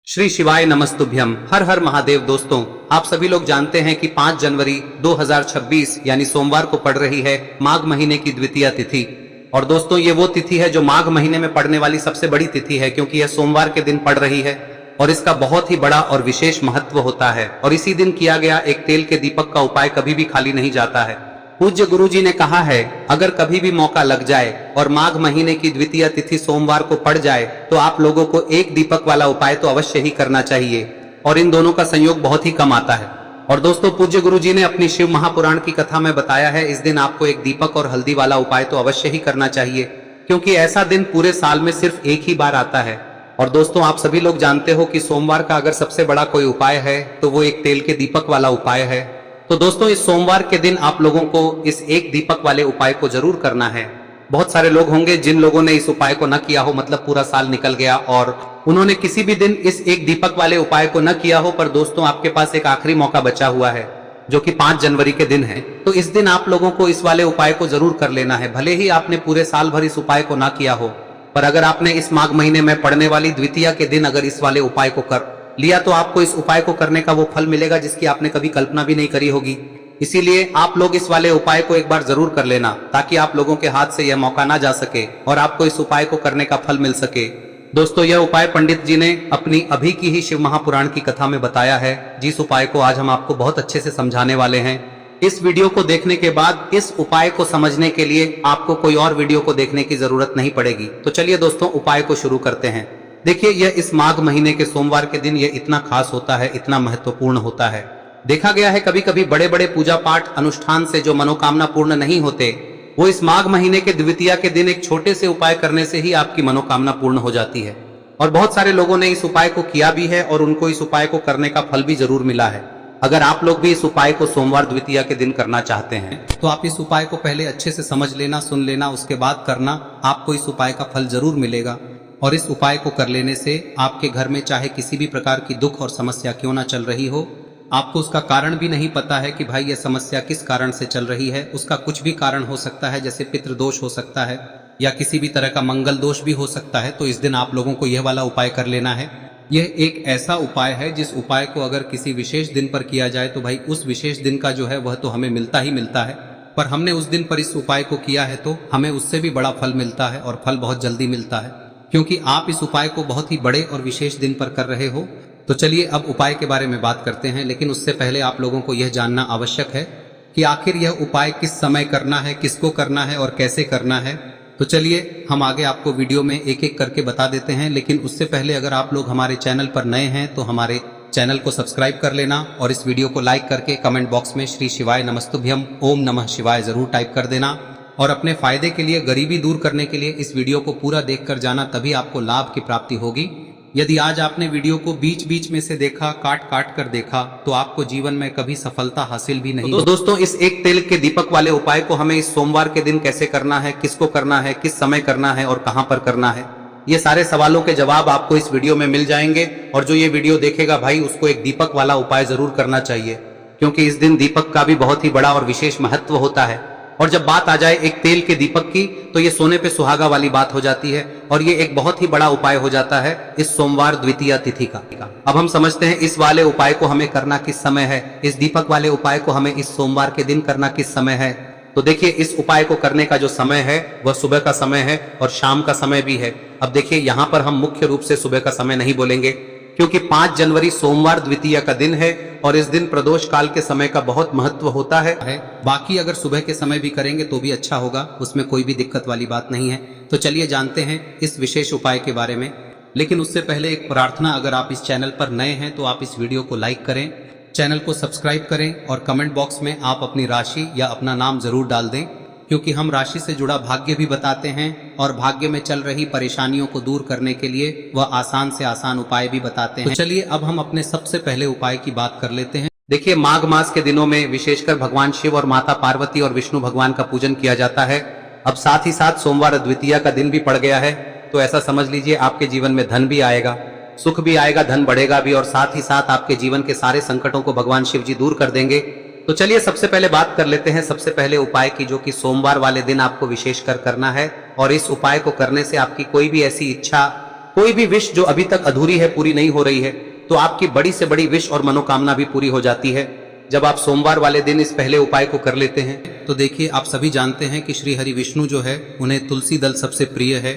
श्री शिवाय नमस्तुभ्यम। हर हर महादेव। दोस्तों, आप सभी लोग जानते हैं कि 5 जनवरी 2026 यानी सोमवार को पड़ रही है माघ महीने की द्वितीया तिथि। और दोस्तों, ये वो तिथि है जो माघ महीने में पड़ने वाली सबसे बड़ी तिथि है, क्योंकि यह सोमवार के दिन पड़ रही है और इसका बहुत ही बड़ा और विशेष महत्व होता है। और इसी दिन किया गया एक तेल के दीपक का उपाय कभी भी खाली नहीं जाता है। पूज्य गुरुजी ने कहा है, अगर कभी भी मौका लग जाए और माघ महीने की द्वितीय तिथि सोमवार को पड़ जाए तो आप लोगों को एक दीपक वाला उपाय तो अवश्य ही करना चाहिए, और इन दोनों का संयोग बहुत ही कम आता है। और दोस्तों, पूज्य गुरुजी ने अपनी शिव महापुराण की कथा में बताया है, इस दिन आपको एक दीपक और हल्दी वाला उपाय तो अवश्य ही करना चाहिए, क्योंकि ऐसा दिन पूरे साल में सिर्फ एक ही बार आता है। और दोस्तों, आप सभी लोग जानते हो कि सोमवार का अगर सबसे बड़ा कोई उपाय है तो वो एक तेल के दीपक वाला उपाय है। तो दोस्तों, इस सोमवार के दिन आप लोगों को इस एक दीपक वाले उपाय को जरूर करना है। बहुत सारे लोग होंगे जिन लोगों ने इस उपाय को न किया हो, मतलब पूरा साल निकल गया और उन्होंने किसी भी दिन इस एक दीपक वाले उपाय को न किया हो। पर दोस्तों, आपके पास एक आखिरी मौका बचा हुआ है, जो कि 5 जनवरी के दिन है। तो इस दिन आप लोगों को इस वाले उपाय को जरूर कर लेना है। भले ही आपने पूरे साल भर इस उपाय को ना किया हो, पर अगर आपने इस माघ महीने में पड़ने वाली द्वितीया के दिन अगर इस वाले उपाय को कर लिया तो आपको इस उपाय को करने का वो फल मिलेगा जिसकी आपने कभी कल्पना भी नहीं करी होगी। इसीलिए आप लोग इस वाले उपाय को एक बार जरूर कर लेना, ताकि आप लोगों के हाथ से यह मौका ना जा सके और आपको इस उपाय को करने का फल मिल सके। दोस्तों, यह उपाय पंडित जी ने अपनी अभी की ही शिव महापुराण की कथा में बताया है, जिस उपाय को आज हम आपको बहुत अच्छे से समझाने वाले हैं। इस वीडियो को देखने के बाद इस उपाय को समझने के लिए आपको कोई और वीडियो को देखने की जरूरत नहीं पड़ेगी। तो चलिए दोस्तों, उपाय को शुरू करते हैं। देखिए, यह इस माघ महीने के सोमवार के दिन यह इतना खास होता है, इतना महत्वपूर्ण होता है। देखा गया है कभी कभी बड़े बड़े पूजा पाठ अनुष्ठान से जो मनोकामना पूर्ण नहीं होते, वो इस माघ महीने के द्वितीया के दिन एक छोटे से उपाय करने से ही आपकी मनोकामना पूर्ण हो जाती है। और बहुत सारे लोगों ने इस उपाय को किया भी है और उनको इस उपाय को करने का फल भी जरूर मिला है। अगर आप लोग भी इस उपाय को सोमवार द्वितीया के दिन करना चाहते हैं तो आप इस उपाय को पहले अच्छे से समझ लेना, सुन लेना, उसके बाद करना। आपको इस उपाय का फल जरूर मिलेगा। और इस उपाय को कर लेने से आपके घर में चाहे किसी भी प्रकार की दुख और समस्या क्यों ना चल रही हो, आपको उसका कारण भी नहीं पता है कि भाई यह समस्या किस कारण से चल रही है, उसका कुछ भी कारण हो सकता है, जैसे पितृदोष हो सकता है या किसी भी तरह का मंगल दोष भी हो सकता है। तो इस दिन आप लोगों को यह वाला उपाय कर लेना है। यह एक ऐसा उपाय है जिस उपाय को अगर किसी विशेष दिन पर किया जाए तो भाई उस विशेष दिन का जो है वह तो हमें मिलता ही मिलता है, पर हमने उस दिन पर इस उपाय को किया है तो हमें उससे भी बड़ा फल मिलता है, और फल बहुत जल्दी मिलता है, क्योंकि आप इस उपाय को बहुत ही बड़े और विशेष दिन पर कर रहे हो। तो चलिए अब उपाय के बारे में बात करते हैं, लेकिन उससे पहले आप लोगों को यह जानना आवश्यक है कि आखिर यह उपाय किस समय करना है, किसको करना है और कैसे करना है। तो चलिए हम आगे आपको वीडियो में एक एक करके बता देते हैं, लेकिन उससे पहले अगर आप लोग हमारे चैनल पर नए हैं तो हमारे चैनल को सब्सक्राइब कर लेना और इस वीडियो को लाइक करके कमेंट बॉक्स में श्री शिवाय नमस्तुभ्यम ओम नमः शिवाय जरूर टाइप कर देना। और अपने फायदे के लिए, गरीबी दूर करने के लिए इस वीडियो को पूरा देखकर जाना, तभी आपको लाभ की प्राप्ति होगी। यदि आज आपने वीडियो को बीच बीच में से देखा, काट काट कर देखा, तो आपको जीवन में कभी सफलता हासिल भी नहीं। तो दोस्तों, इस एक तेल के दीपक वाले उपाय को हमें इस सोमवार के दिन कैसे करना है, किसको करना है, किस समय करना है और कहां पर करना है, ये सारे सवालों के जवाब आपको इस वीडियो में मिल जाएंगे। और जो ये वीडियो देखेगा भाई, उसको एक दीपक वाला उपाय जरूर करना चाहिए, क्योंकि इस दिन दीपक का भी बहुत ही बड़ा और विशेष महत्व होता है। और जब बात आ जाए एक तेल के दीपक की, तो ये सोने पे सुहागा वाली बात हो जाती है, और ये एक बहुत ही बड़ा उपाय हो जाता है इस सोमवार द्वितीया तिथि का। अब हम समझते हैं इस वाले उपाय को हमें करना किस समय है, इस दीपक वाले उपाय को हमें इस सोमवार के दिन करना किस समय है। तो देखिए, इस उपाय को करने का जो समय है वह सुबह का समय है और शाम का समय भी है। अब देखिए, यहाँ पर हम मुख्य रूप से सुबह का समय नहीं बोलेंगे, क्योंकि 5 जनवरी सोमवार द्वितीया का दिन है और इस दिन प्रदोष काल के समय का बहुत महत्व होता है। बाकी अगर सुबह के समय भी करेंगे तो भी अच्छा होगा, उसमें कोई भी दिक्कत वाली बात नहीं है। तो चलिए जानते हैं इस विशेष उपाय के बारे में। लेकिन उससे पहले एक प्रार्थना, अगर आप इस चैनल पर नए हैं तो आप इस वीडियो को लाइक करें, चैनल को सब्सक्राइब करें और कमेंट बॉक्स में आप अपनी राशि या अपना नाम जरूर डाल दें, क्योंकि हम राशि से जुड़ा भाग्य भी बताते हैं और भाग्य में चल रही परेशानियों को दूर करने के लिए वह आसान से आसान उपाय भी बताते हैं। तो चलिए अब हम अपने सबसे पहले उपाय की बात कर लेते हैं। देखिए, माघ मास के दिनों में विशेषकर भगवान शिव और माता पार्वती और विष्णु भगवान का पूजन किया जाता है। अब साथ ही साथ सोमवार द्वितीया का दिन भी पड़ गया है, तो ऐसा समझ लीजिए आपके जीवन में धन भी आएगा, सुख भी आएगा, धन बढ़ेगा भी, और साथ ही साथ आपके जीवन के सारे संकटों को भगवान शिव जी दूर कर देंगे। तो चलिए सबसे पहले बात कर लेते हैं सबसे पहले उपाय की, जो कि सोमवार वाले दिन आपको विशेषकर करना है। और इस उपाय को करने से आपकी कोई भी ऐसी इच्छा कोई भी विश जो अभी तक अधूरी है, पूरी नहीं हो रही है, तो आपकी बड़ी से बड़ी विश और मनोकामना भी पूरी हो जाती है जब आप सोमवार वाले दिन इस पहले उपाय को कर लेते हैं। तो देखिए, आप सभी जानते हैं कि श्री हरि विष्णु जो है उन्हें तुलसी दल सबसे प्रिय है।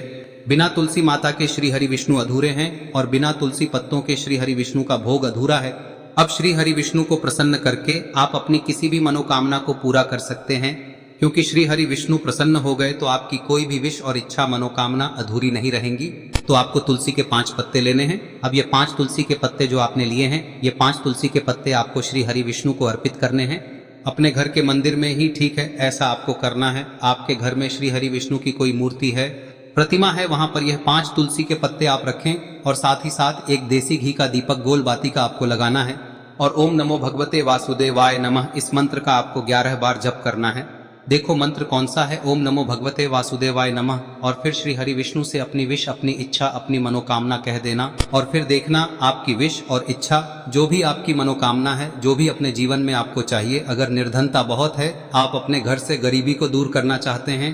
बिना तुलसी माता के श्री हरि विष्णु अधूरे हैं और बिना तुलसी पत्तों के श्री हरि विष्णु का भोग अधूरा है। अब श्री हरि विष्णु को प्रसन्न करके आप अपनी किसी भी मनोकामना को पूरा कर सकते हैं, क्योंकि श्री हरि विष्णु प्रसन्न हो गए तो आपकी कोई भी विश और इच्छा मनोकामना अधूरी नहीं रहेंगी। तो आपको तुलसी के 5 पत्ते लेने हैं। अब ये 5 तुलसी के पत्ते जो आपने लिए हैं, ये 5 तुलसी के पत्ते आपको श्री हरि विष्णु को अर्पित करने हैं। अपने घर के मंदिर में ही ठीक है, ऐसा आपको करना है। आपके घर में श्री हरि विष्णु की कोई मूर्ति है, प्रतिमा है, वहां पर यह 5 तुलसी के पत्ते आप रखें और साथ ही साथ एक देसी घी का दीपक गोल बाती का आपको लगाना है और ओम नमो भगवते वासुदेवाय नमः इस मंत्र का आपको 11 बार जप करना है। देखो मंत्र कौन सा है, ओम नमो भगवते वासुदेवाय नमः, और फिर श्री हरि विष्णु से अपनी विश, अपनी इच्छा, अपनी मनोकामना कह देना और फिर देखना आपकी विश और इच्छा, जो भी आपकी मनोकामना है, जो भी अपने जीवन में आपको चाहिए। अगर निर्धनता बहुत है, आप अपने घर से गरीबी को दूर करना चाहते हैं,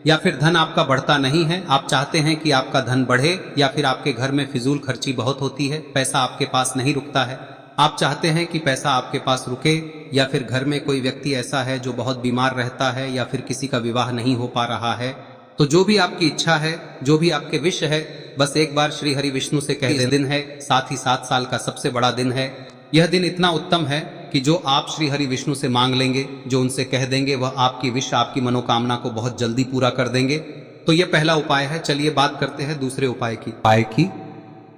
या फिर धन आपका बढ़ता नहीं है, आप चाहते हैं कि आपका धन बढ़े, या फिर आपके घर में फिजूल खर्ची बहुत होती है, पैसा आपके पास नहीं रुकता है, आप चाहते हैं कि पैसा आपके पास रुके, या फिर घर में कोई व्यक्ति ऐसा है जो बहुत बीमार रहता है, या फिर किसी का विवाह नहीं हो पा रहा है, तो जो भी आपकी इच्छा है, जो भी आपके विश है, बस एक बार श्री हरि विष्णु से कह दें। दिन है, साथ ही 7 साल का सबसे बड़ा दिन है। यह दिन इतना उत्तम है कि जो आप श्री हरि विष्णु से मांग लेंगे, जो उनसे कह देंगे, वह आपकी विश, आपकी मनोकामना को बहुत जल्दी पूरा कर देंगे। तो यह पहला उपाय है। चलिए बात करते हैं दूसरे उपाय की।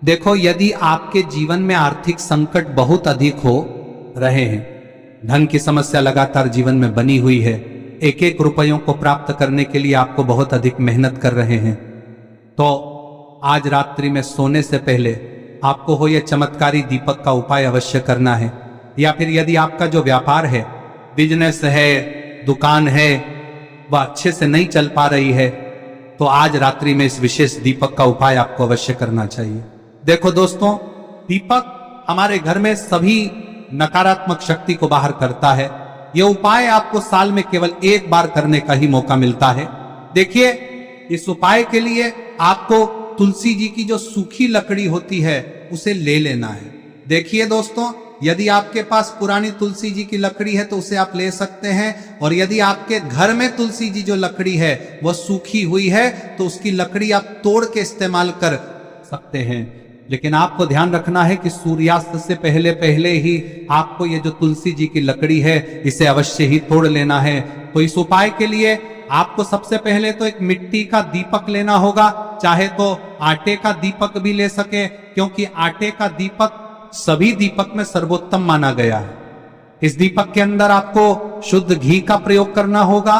देखो, यदि आपके जीवन में आर्थिक संकट बहुत अधिक हो रहे हैं, धन की समस्या लगातार जीवन में बनी हुई है, एक एक रुपयों को प्राप्त करने के लिए आपको बहुत अधिक मेहनत कर रहे हैं, तो आज रात्रि में सोने से पहले आपको हो यह चमत्कारी दीपक का उपाय अवश्य करना है। या फिर यदि आपका जो व्यापार है, बिजनेस है, दुकान है, वह अच्छे से नहीं चल पा रही है, तो आज रात्रि में इस विशेष दीपक का उपाय आपको अवश्य करना चाहिए। देखो दोस्तों, दीपक हमारे घर में सभी नकारात्मक शक्ति को बाहर करता है। यह उपाय आपको साल में केवल 1 बार करने का ही मौका मिलता है। देखिए, इस उपाय के लिए आपको तुलसी जी की जो सूखी लकड़ी होती है उसे ले लेना है। देखिए दोस्तों, यदि आपके पास पुरानी तुलसी जी की लकड़ी है तो उसे आप ले सकते हैं, और यदि आपके घर में तुलसी जी जो लकड़ी है वह सूखी हुई है तो उसकी लकड़ी आप तोड़ के इस्तेमाल कर सकते हैं। लेकिन आपको ध्यान रखना है कि सूर्यास्त से पहले पहले ही आपको ये जो तुलसी जी की लकड़ी है इसे अवश्य ही तोड़ लेना है। तो इस उपाय के लिए आपको सबसे पहले तो एक मिट्टी का दीपक लेना होगा, चाहे तो आटे का दीपक भी ले सके, क्योंकि आटे का दीपक सभी दीपक में सर्वोत्तम माना गया है। इस दीपक के अंदर आपको शुद्ध घी का प्रयोग करना होगा,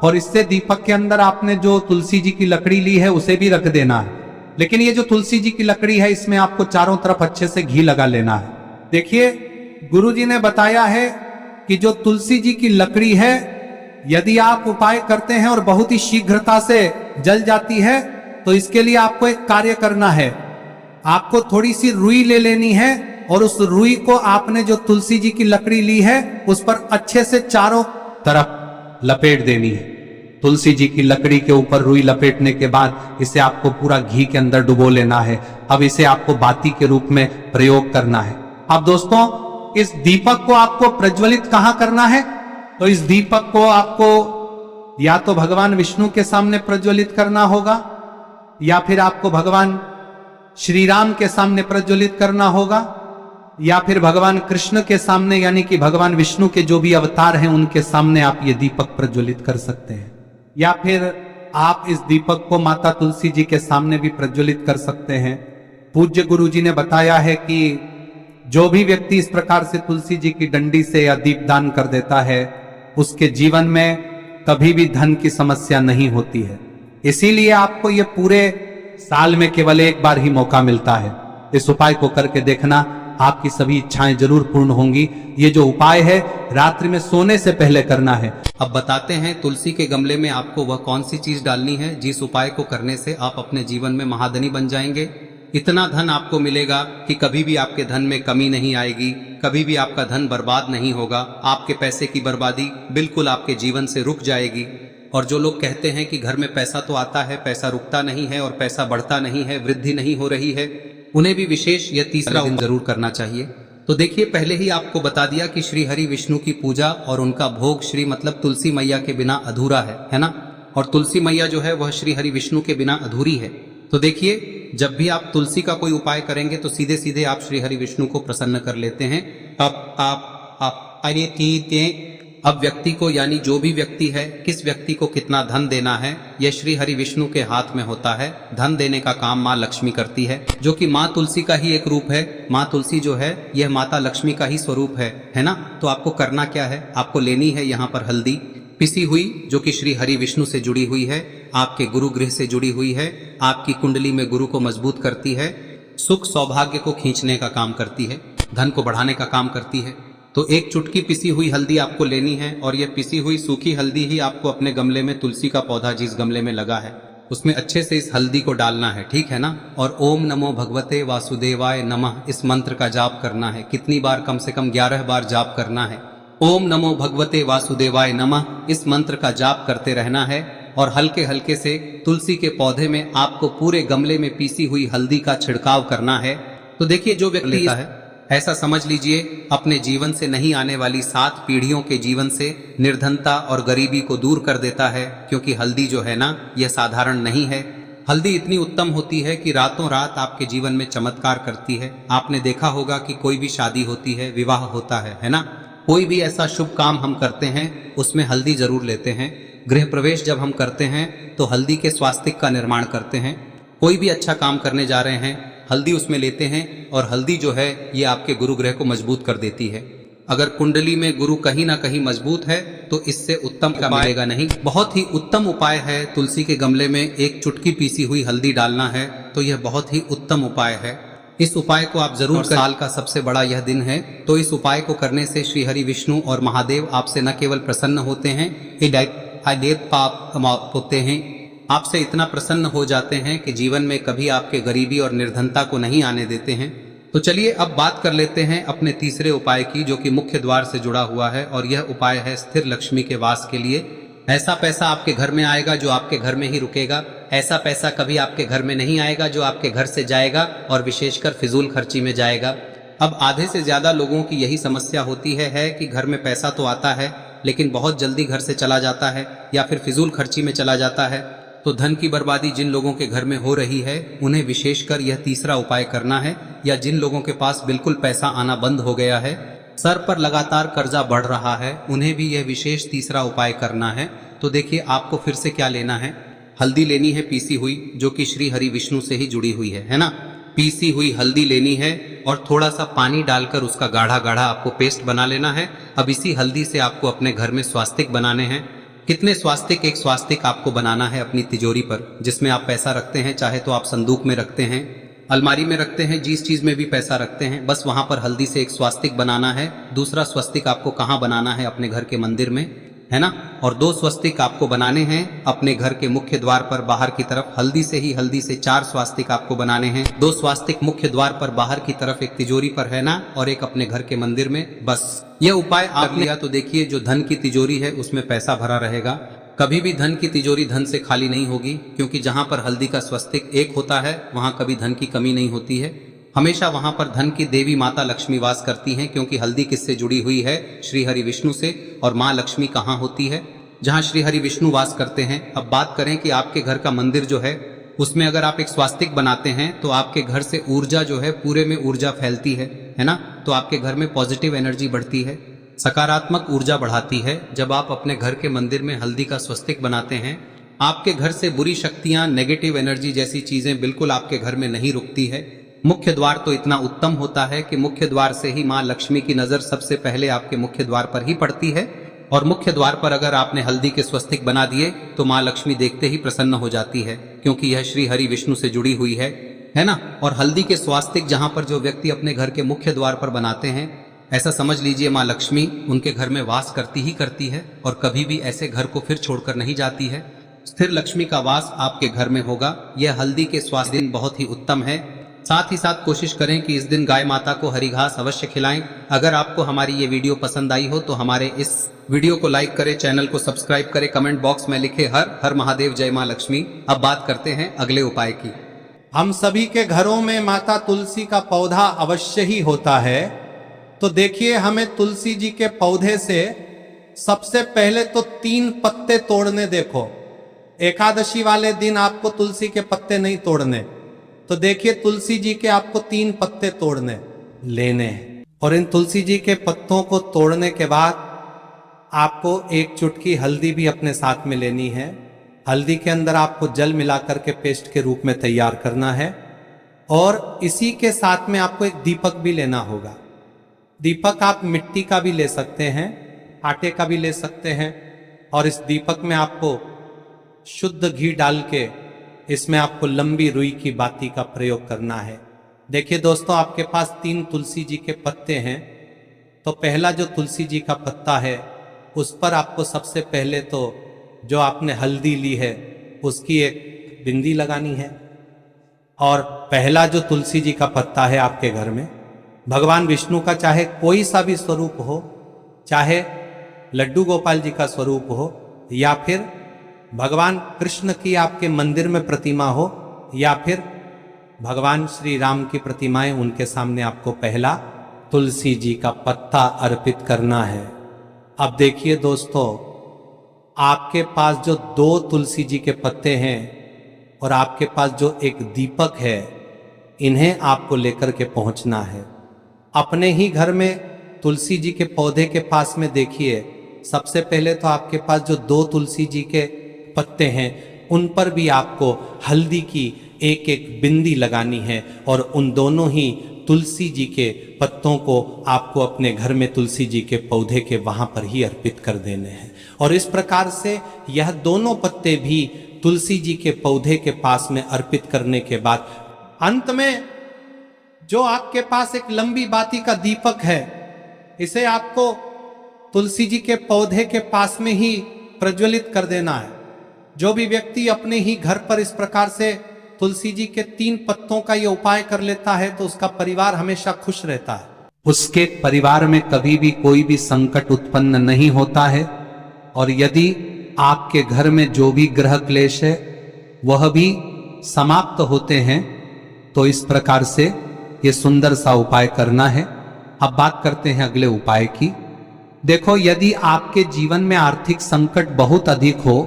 और इससे दीपक के अंदर आपने जो तुलसी जी की लकड़ी ली है उसे भी रख देना है। लेकिन ये जो तुलसी जी की लकड़ी है, इसमें आपको चारों तरफ अच्छे से घी लगा लेना है। देखिए, गुरुजी ने बताया है कि जो तुलसी जी की लकड़ी है, यदि आप उपाय करते हैं और बहुत ही शीघ्रता से जल जाती है, तो इसके लिए आपको एक कार्य करना है। आपको थोड़ी सी रुई ले लेनी है और उस रुई को आपने जो तुलसी जी की लकड़ी ली है उस पर अच्छे से चारों तरफ लपेट देनी है। तुलसी जी की लकड़ी के ऊपर रुई लपेटने के बाद इसे आपको पूरा घी के अंदर डुबो लेना है। अब इसे आपको बाती के रूप में प्रयोग करना है। अब दोस्तों, इस दीपक को आपको प्रज्वलित कहां करना है? तो इस दीपक को आपको या तो भगवान विष्णु के सामने प्रज्वलित करना होगा, या फिर आपको भगवान श्री राम के सामने प्रज्वलित करना होगा, या फिर भगवान कृष्ण के सामने, यानी कि भगवान विष्णु के जो भी अवतार हैं उनके सामने आप ये दीपक प्रज्वलित कर सकते हैं। या फिर आप इस दीपक को माता तुलसी जी के सामने भी प्रज्वलित कर सकते हैं। पूज्य गुरु जी ने बताया है कि जो भी व्यक्ति इस प्रकार से तुलसी जी की डंडी से या दीपदान कर देता है, उसके जीवन में कभी भी धन की समस्या नहीं होती है। इसीलिए आपको ये पूरे साल में केवल 1 बार ही मौका मिलता है। इस उपाय को करके देखना, आपकी सभी इच्छाएं जरूर पूर्ण होंगी। ये जो उपाय है रात्रि में सोने से पहले करना है। अब बताते हैं तुलसी के गमले में आपको वह कौन सी चीज डालनी है जिस उपाय को करने से आप अपने जीवन में महाधनी बन जाएंगे। इतना धन आपको मिलेगा कि कभी भी आपके धन में कमी नहीं आएगी, कभी भी आपका धन बर्बाद नहीं होगा। आपके पैसे की बर्बादी बिल्कुल आपके जीवन से रुक जाएगी। और जो लोग कहते हैं कि घर में पैसा तो आता है, पैसा रुकता नहीं है और पैसा बढ़ता नहीं है, वृद्धि नहीं हो रही है, उन्हें भी विशेष यह तीसरा दिन जरूर करना चाहिए। तो देखिए, पहले ही आपको बता दिया कि श्री हरि विष्णु की पूजा और उनका भोग श्री मतलब तुलसी मैया के बिना अधूरा है ना। और तुलसी मैया जो है वह श्री हरि विष्णु के बिना अधूरी है। तो देखिए, जब भी आप तुलसी का कोई उपाय करेंगे तो सीधे सीधे आप श्री हरि विष्णु को प्रसन्न कर लेते हैं। अब व्यक्ति को, यानी जो भी व्यक्ति है, किस व्यक्ति को कितना धन देना है, यह श्री हरि विष्णु के हाथ में होता है। धन देने का काम माँ लक्ष्मी करती है, जो कि माँ तुलसी का ही एक रूप है। माँ तुलसी जो है यह माता लक्ष्मी का ही स्वरूप है ना। तो आपको करना क्या है, आपको लेनी है यहाँ पर हल्दी पिसी हुई, जो कि श्री हरि विष्णु से जुड़ी हुई है, आपके गुरु गृह से जुड़ी हुई है, आपकी कुंडली में गुरु को मजबूत करती है, सुख सौभाग्य को खींचने का काम करती है, धन को बढ़ाने का काम करती है। तो एक चुटकी पिसी हुई हल्दी आपको लेनी है और यह पिसी हुई सूखी हल्दी ही आपको अपने गमले में, तुलसी का पौधा जिस गमले में लगा है उसमें अच्छे से इस हल्दी को डालना है, ठीक है ना। और ओम नमो भगवते वासुदेवाय नमः इस मंत्र का जाप करना है। कितनी बार? कम से कम 11 बार जाप करना है। ओम नमो भगवते वासुदेवाय नमः इस मंत्र का जाप करते रहना है और हल्के हल्के से तुलसी के पौधे में आपको पूरे गमले में पीसी हुई हल्दी का छिड़काव करना है। तो देखिए, जो व्यक्ति लेता है, ऐसा समझ लीजिए अपने जीवन से नहीं आने वाली 7 पीढ़ियों के जीवन से निर्धनता और गरीबी को दूर कर देता है। क्योंकि हल्दी जो है ना, यह साधारण नहीं है। हल्दी इतनी उत्तम होती है कि रातों रात आपके जीवन में चमत्कार करती है। आपने देखा होगा कि कोई भी शादी होती है, विवाह होता है ना, कोई भी ऐसा शुभ काम हम करते हैं उसमें हल्दी जरूर लेते हैं। गृह प्रवेश जब हम करते हैं तो हल्दी के स्वास्तिक का निर्माण करते हैं। कोई भी अच्छा काम करने जा रहे हैं, हल्दी उसमें लेते हैं और हल्दी जो है ये आपके गुरु ग्रह को मजबूत कर देती है। अगर कुंडली में गुरु कहीं ना कहीं मजबूत है तो इससे उत्तम का मिलेगा नहीं। बहुत ही उत्तम उपाय है, तुलसी के गमले में एक चुटकी पीसी हुई हल्दी डालना है, तो यह बहुत ही उत्तम उपाय है। इस उपाय को आप जरूर, साल का सबसे बड़ा यह दिन है, तो इस उपाय को करने से श्री हरि विष्णु और महादेव आपसे न केवल प्रसन्न होते हैं, पाप होते हैं, आपसे इतना प्रसन्न हो जाते हैं कि जीवन में कभी आपके गरीबी और निर्धनता को नहीं आने देते हैं। तो चलिए अब बात कर लेते हैं अपने तीसरे उपाय की, जो कि मुख्य द्वार से जुड़ा हुआ है और यह उपाय है स्थिर लक्ष्मी के वास के लिए। ऐसा पैसा आपके घर में आएगा जो आपके घर में ही रुकेगा। ऐसा पैसा कभी आपके घर में नहीं आएगा जो आपके घर से जाएगा और विशेषकर फिजूल खर्ची में जाएगा। अब आधे से ज्यादा लोगों की यही समस्या होती है कि घर में पैसा तो आता है लेकिन बहुत जल्दी घर से चला जाता है या फिर फिजूल खर्ची में चला जाता है। तो धन की बर्बादी जिन लोगों के घर में हो रही है उन्हें विशेषकर यह तीसरा उपाय करना है, या जिन लोगों के पास बिल्कुल पैसा आना बंद हो गया है, सर पर लगातार कर्जा बढ़ रहा है, उन्हें भी यह विशेष तीसरा उपाय करना है। तो देखिए, आपको फिर से क्या लेना है, हल्दी लेनी है पीसी हुई, जो कि श्री हरि विष्णु से ही जुड़ी हुई है ना। पीसी हुई हल्दी लेनी है और थोड़ा सा पानी डालकर उसका गाढ़ा गाढ़ा आपको पेस्ट बना लेना है। अब इसी हल्दी से आपको अपने घर में स्वास्तिक बनाने हैं। कितने स्वास्तिक? एक स्वास्तिक आपको बनाना है अपनी तिजोरी पर, जिसमें आप पैसा रखते हैं, चाहे तो आप संदूक में रखते हैं, अलमारी में रखते हैं, जिस चीज में भी पैसा रखते हैं, बस वहां पर हल्दी से एक स्वास्तिक बनाना है। दूसरा स्वस्तिक आपको कहाँ बनाना है? अपने घर के मंदिर में, है ना। और 2 स्वस्तिक आपको बनाने हैं अपने घर के मुख्य द्वार पर बाहर की तरफ। हल्दी से 4 स्वास्तिक आपको बनाने हैं। 2 स्वास्तिक मुख्य द्वार पर बाहर की तरफ, एक तिजोरी पर, है ना, और एक अपने घर के मंदिर में। बस यह उपाय आप लिया तो देखिए, जो धन की तिजोरी है उसमें पैसा भरा रहेगा। कभी भी धन की तिजोरी धन से खाली नहीं होगी, क्योंकि जहां पर हल्दी का स्वस्तिक एक होता है वहां कभी धन की कमी नहीं होती है। हमेशा वहां पर धन की देवी माता लक्ष्मी वास करती हैं, क्योंकि हल्दी किससे जुड़ी हुई है? श्री हरि विष्णु से। और माँ लक्ष्मी कहाँ होती है? जहाँ श्री हरि विष्णु वास करते हैं। अब बात करें कि आपके घर का मंदिर जो है उसमें अगर आप एक स्वास्तिक बनाते हैं तो आपके घर से ऊर्जा जो है, पूरे में ऊर्जा फैलती है ना। तो आपके घर में पॉजिटिव एनर्जी बढ़ती है, सकारात्मक ऊर्जा बढ़ाती है। जब आप अपने घर के मंदिर में हल्दी का स्वस्तिक बनाते हैं, आपके घर से बुरी शक्तियां, नेगेटिव एनर्जी जैसी चीजें बिल्कुल आपके घर में नहीं रुकती है। मुख्य द्वार तो इतना उत्तम होता है कि मुख्य द्वार से ही माँ लक्ष्मी की नजर सबसे पहले आपके मुख्य द्वार पर ही पड़ती है। और मुख्य द्वार पर अगर आपने हल्दी के स्वस्तिक बना दिए तो माँ लक्ष्मी देखते ही प्रसन्न हो जाती है, क्योंकि यह श्री हरि विष्णु से जुड़ी हुई है ना। और हल्दी के स्वास्तिक जहां पर जो व्यक्ति अपने घर के मुख्य द्वार पर बनाते हैं, ऐसा समझ लीजिए माँ लक्ष्मी उनके घर में वास करती ही करती है और कभी भी ऐसे घर को फिर छोड़कर नहीं जाती है। स्थिर लक्ष्मी का वास आपके घर में होगा। यह हल्दी के स्वास्तिक बहुत ही उत्तम है। साथ ही साथ कोशिश करें कि इस दिन गाय माता को हरी घास अवश्य खिलाएं। अगर आपको हमारी ये वीडियो पसंद आई हो तो हमारे इस वीडियो को लाइक करें, चैनल को सब्सक्राइब करें, कमेंट बॉक्स में लिखे हर हर महादेव, जय मां लक्ष्मी। अब बात करते हैं अगले उपाय की। हम सभी के घरों में माता तुलसी का पौधा अवश्य ही होता है। तो देखिए, हमें तुलसी जी के पौधे से सबसे पहले तो 3 पत्ते तोड़ने। देखो, एकादशी वाले दिन आपको तुलसी के पत्ते नहीं तोड़ने। तो देखिए, तुलसी जी के आपको 3 पत्ते तोड़ने लेने हैं। और इन तुलसी जी के पत्तों को तोड़ने के बाद आपको 1 चुटकी हल्दी भी अपने साथ में लेनी है। हल्दी के अंदर आपको जल मिलाकर के पेस्ट के रूप में तैयार करना है। और इसी के साथ में आपको एक दीपक भी लेना होगा। दीपक आप मिट्टी का भी ले सकते हैं, आटे का भी ले सकते हैं। और इस दीपक में आपको शुद्ध घी डाल के इसमें आपको लंबी रुई की बाती का प्रयोग करना है। देखिए दोस्तों, आपके पास 3 तुलसी जी के पत्ते हैं। तो पहला जो तुलसी जी का पत्ता है उस पर आपको सबसे पहले तो जो आपने हल्दी ली है उसकी एक बिंदी लगानी है। और पहला जो तुलसी जी का पत्ता है आपके घर में, भगवान विष्णु का चाहे कोई सा भी स्वरूप हो, चाहे लड्डू गोपाल जी का स्वरूप हो, या फिर भगवान कृष्ण की आपके मंदिर में प्रतिमा हो, या फिर भगवान श्री राम की प्रतिमाएं, उनके सामने आपको पहला तुलसी जी का पत्ता अर्पित करना है। अब देखिए दोस्तों, आपके पास जो 2 तुलसी जी के पत्ते हैं और आपके पास जो एक दीपक है, इन्हें आपको लेकर के पहुंचना है। अपने ही घर में तुलसी जी के पौधे के पास में देखिए, सबसे पहले तो आपके पास जो 2 तुलसी जी के पत्ते हैं उन पर भी आपको हल्दी की एक एक बिंदी लगानी है। और उन दोनों ही तुलसी जी के पत्तों को आपको अपने घर में तुलसी जी के पौधे के वहां पर ही अर्पित कर देने हैं। और इस प्रकार से यह दोनों पत्ते भी तुलसी जी के पौधे के पास में अर्पित करने के बाद अंत में जो आपके पास एक लंबी बाती का दीपक है, इसे आपको तुलसी जी के पौधे के पास में ही प्रज्वलित कर देना है। जो भी व्यक्ति अपने ही घर पर इस प्रकार से तुलसी जी के 3 पत्तों का ये उपाय कर लेता है तो उसका परिवार हमेशा खुश रहता है। उसके परिवार में कभी भी कोई भी संकट उत्पन्न नहीं होता है। और यदि आपके घर में जो भी ग्रह क्लेश है वह भी समाप्त होते हैं। तो इस प्रकार से ये सुंदर सा उपाय करना है। अब बात करते हैं अगले उपाय की। देखो, यदि आपके जीवन में आर्थिक संकट बहुत अधिक हो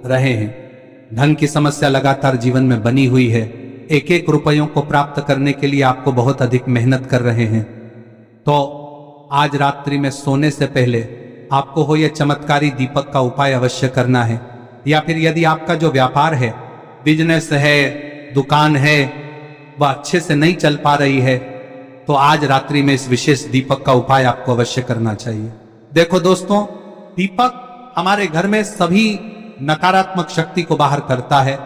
रहे हैं, धन की समस्या लगातार जीवन में बनी हुई है, एक एक रुपयों को प्राप्त करने के लिए आपको बहुत अधिक मेहनत कर रहे हैं, तो आज रात्रि में सोने से पहले आपको हो यह चमत्कारी दीपक का उपाय अवश्य करना है। या फिर यदि आपका जो व्यापार है, बिजनेस है, दुकान है, वह अच्छे से नहीं चल पा रही है, तो आज रात्रि में इस विशेष दीपक का उपाय आपको अवश्य करना चाहिए। देखो दोस्तों, दीपक हमारे घर में सभी नकारात्मक शक्ति को बाहर करता है।